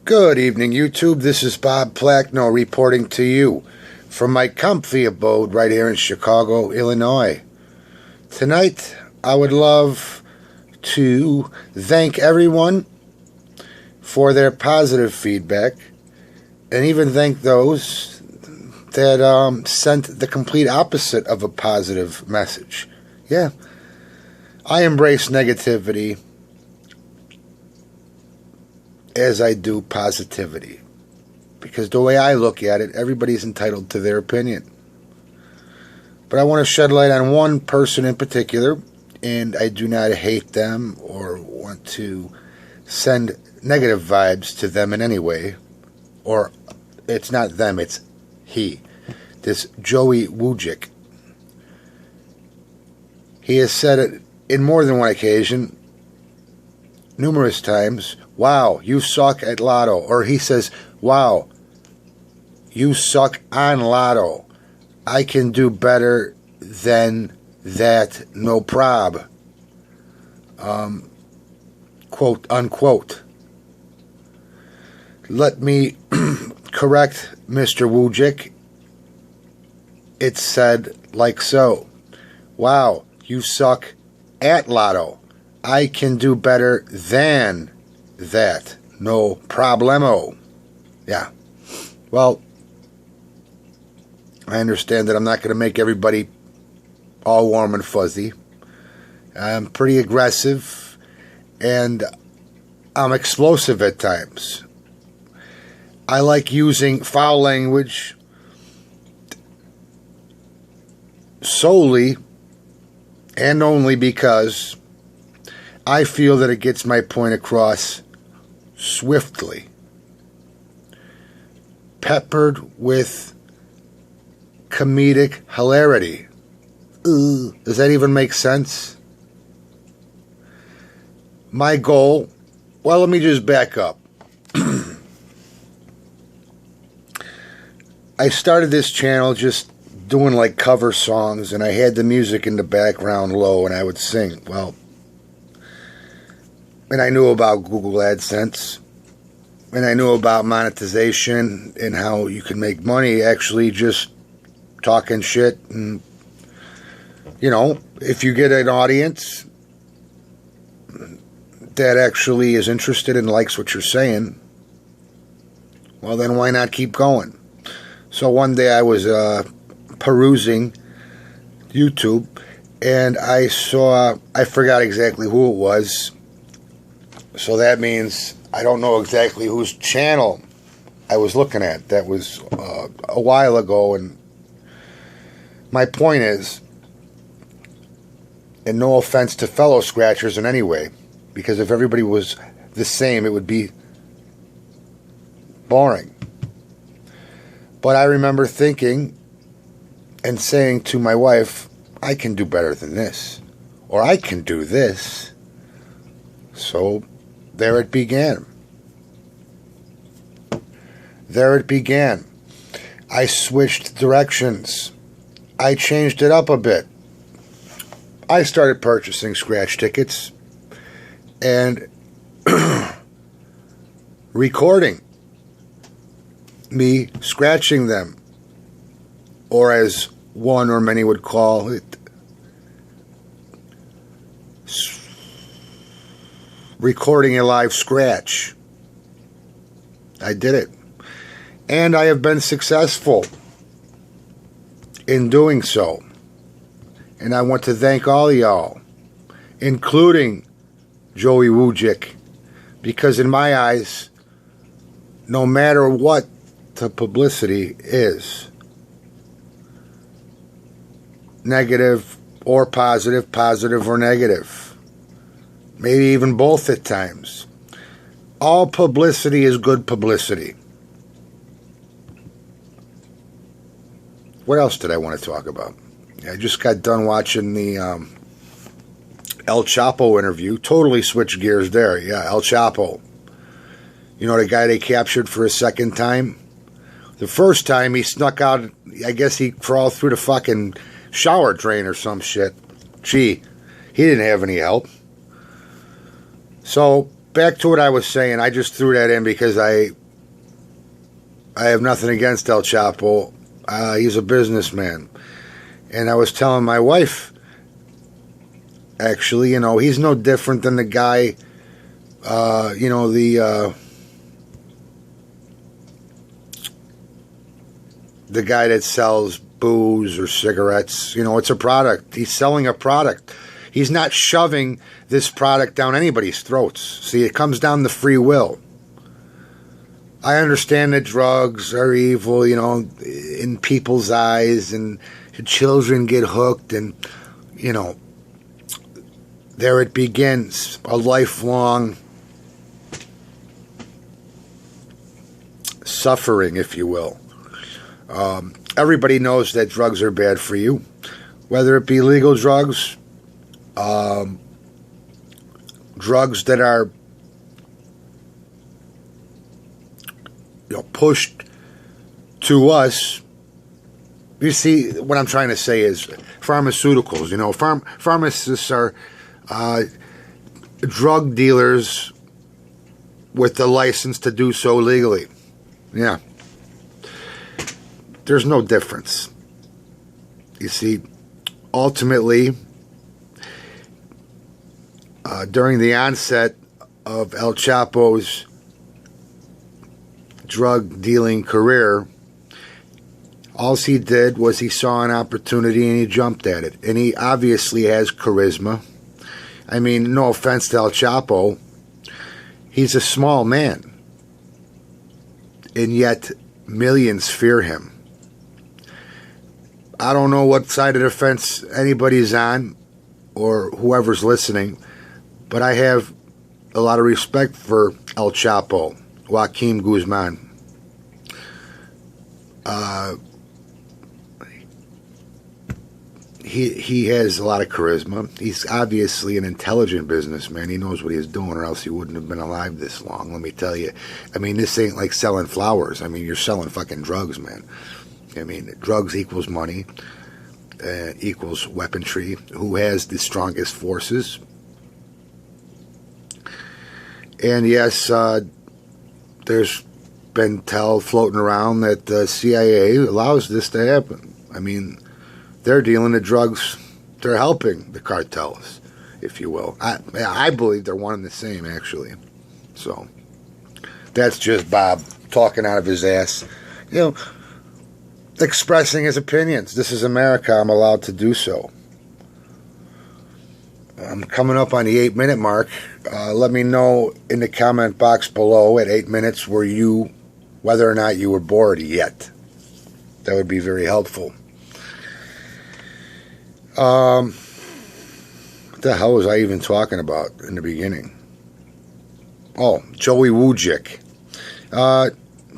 Good evening, YouTube. This is Bob Plackno reporting to you from my comfy abode right here in Chicago, Illinois. Tonight, I would love to thank everyone for their positive feedback, and even thank those that sent the complete opposite of a positive message. Yeah, I embrace negativity as I do positivity, because the way I look at it, everybody's entitled to their opinion. But I want to shed light on one person in particular, and I do not hate them or want to send negative vibes to them in any way. Or it's not them, it's he. This Joey WUJICK. He has said it in more than one occasion, numerous times. Wow, you suck at lotto. Or he says, wow, you suck on lotto. I can do better than that, no prob. Quote, unquote. Let me correct Mr. WUJICK. It said like so. Wow, you suck at lotto. I can do better than that, no problemo. Yeah. Well, I understand that I'm not going to make everybody all warm and fuzzy. I'm pretty aggressive, and I'm explosive at times. I like using foul language solely and only because I feel that it gets my point across swiftly, peppered with comedic hilarity. Does that even make sense? My goal, well, let me just back up. I started this channel just doing like cover songs, and I had the music in the background low, and I would sing. Well, and I knew about Google AdSense, and I knew about monetization and how you can make money actually just talking shit. And, you know, if you get an audience that actually is interested and likes what you're saying, well, then why not keep going? So one day I was perusing YouTube, and I forgot exactly who it was. So that means I don't know exactly whose channel I was looking at. That was a while ago, and my point is, and no offense to fellow scratchers in any way, because if everybody was the same, it would be boring. But I remember thinking and saying to my wife, I can do better than this, or I can do this. So there it began. There it began. I switched directions. I changed it up a bit. I started purchasing scratch tickets and recording me scratching them, or as one or many would call it, recording a live scratch. I did it. And I have been successful in doing so. And I want to thank all of y'all, including Joey WUJICK, because in my eyes, no matter what the publicity is, negative or positive, positive or negative, maybe even both at times, all publicity is good publicity. What else did I want to talk about? I just got done watching the El Chapo interview. Totally switched gears there. Yeah, El Chapo. You know, the guy they captured for a second time? The first time he snuck out, I guess he crawled through the fucking shower drain or some shit. Gee, he didn't have any help. So back to what I was saying. I just threw that in because I have nothing against El Chapo. He's a businessman. And I was telling my wife, actually, you know, he's no different than the guy, you know, the guy that sells booze or cigarettes. You know, it's a product. He's selling a product. He's not shoving this product down anybody's throats. See, it comes down to free will. I understand that drugs are evil, you know, in people's eyes, and children get hooked, and, you know, there it begins, a lifelong suffering, if you will. Everybody knows that drugs are bad for you, whether it be legal drugs, drugs that are, you know, pushed to us. You see, what I'm trying to say is pharmaceuticals. You know, pharmacists are drug dealers with the license to do so legally. Yeah. There's no difference. You see, ultimately, during the onset of El Chapo's drug dealing career, all he did was he saw an opportunity and he jumped at it. And he obviously has charisma. I mean, no offense to El Chapo, he's a small man, and yet millions fear him. I don't know what side of the fence anybody's on, or whoever's listening, but I have a lot of respect for El Chapo, Joaquin Guzman. He has a lot of charisma. He's obviously an intelligent businessman. He knows what he's doing, or else he wouldn't have been alive this long, let me tell you. I mean, this ain't like selling flowers. I mean, you're selling fucking drugs, man. I mean, drugs equals money, equals weaponry. Who has the strongest forces? And yes, there's been floating around that the CIA allows this to happen. I mean, they're dealing the drugs. They're helping the cartels, if you will. I believe they're one and the same, actually. So that's just Bob talking out of his ass. You know, expressing his opinions. This is America. I'm allowed to do so. I'm coming up on the 8-minute mark. Let me know in the comment box below at 8 minutes whether or not you were bored yet. That would be very helpful. What the hell was I even talking about in the beginning? Oh, Joey WUJICK.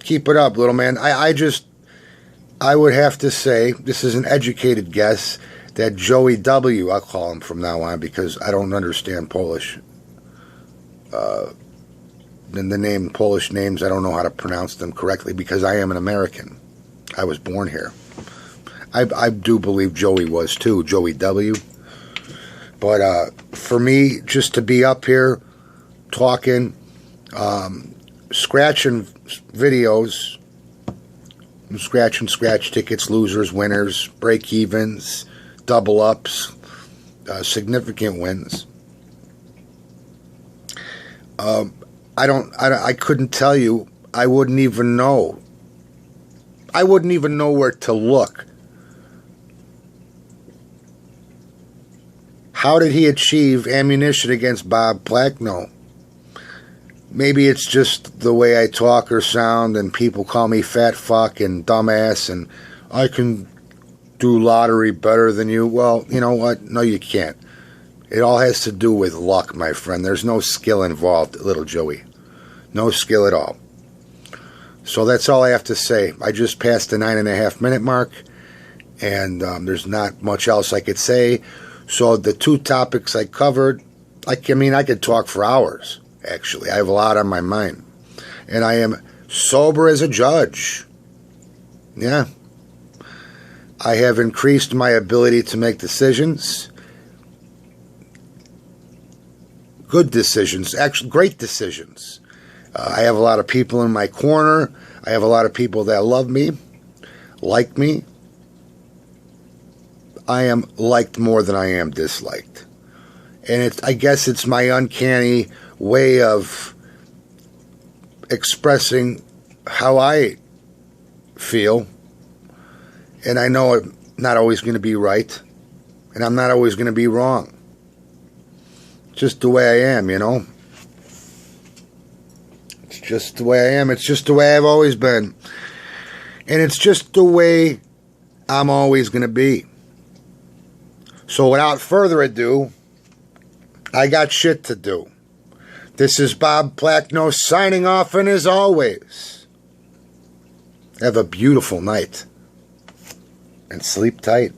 Keep it up, little man. I would have to say, this is an educated guess, that Joey W, I'll call him from now on because I don't understand Polish. Then the Polish names, I don't know how to pronounce them correctly because I am an American. I was born here. I do believe Joey was too, Joey W. But for me, just to be up here talking, scratching videos, scratch tickets, losers, winners, break-evens, double-ups, significant wins. I couldn't tell you. I wouldn't even know. I wouldn't even know where to look. How did he achieve ammunition against Bob Plackno? Maybe it's just the way I talk or sound, and people call me fat fuck and dumbass, and I can do lottery better than you. Well, you know what? No, you can't. It all has to do with luck, my friend. There's no skill involved, little Joey. No skill at all. So that's all I have to say. I just passed the 9.5-minute mark, and there's not much else I could say. So the two topics I covered, I could talk for hours, actually. I have a lot on my mind. And I am sober as a judge. Yeah. I have increased my ability to make decisions. good decisions, actually great decisions. I have a lot of people in my corner. I have a lot of people that love me, like me. I am liked more than I am disliked. And I guess it's my uncanny way of expressing how I feel. And I know I'm not always going to be right. And I'm not always going to be wrong. Just the way I am, you know. It's just the way I am. It's just the way I've always been. And it's just the way I'm always going to be. So without further ado, I got shit to do. This is Bob Plackno signing off, and as always, have a beautiful night. And sleep tight.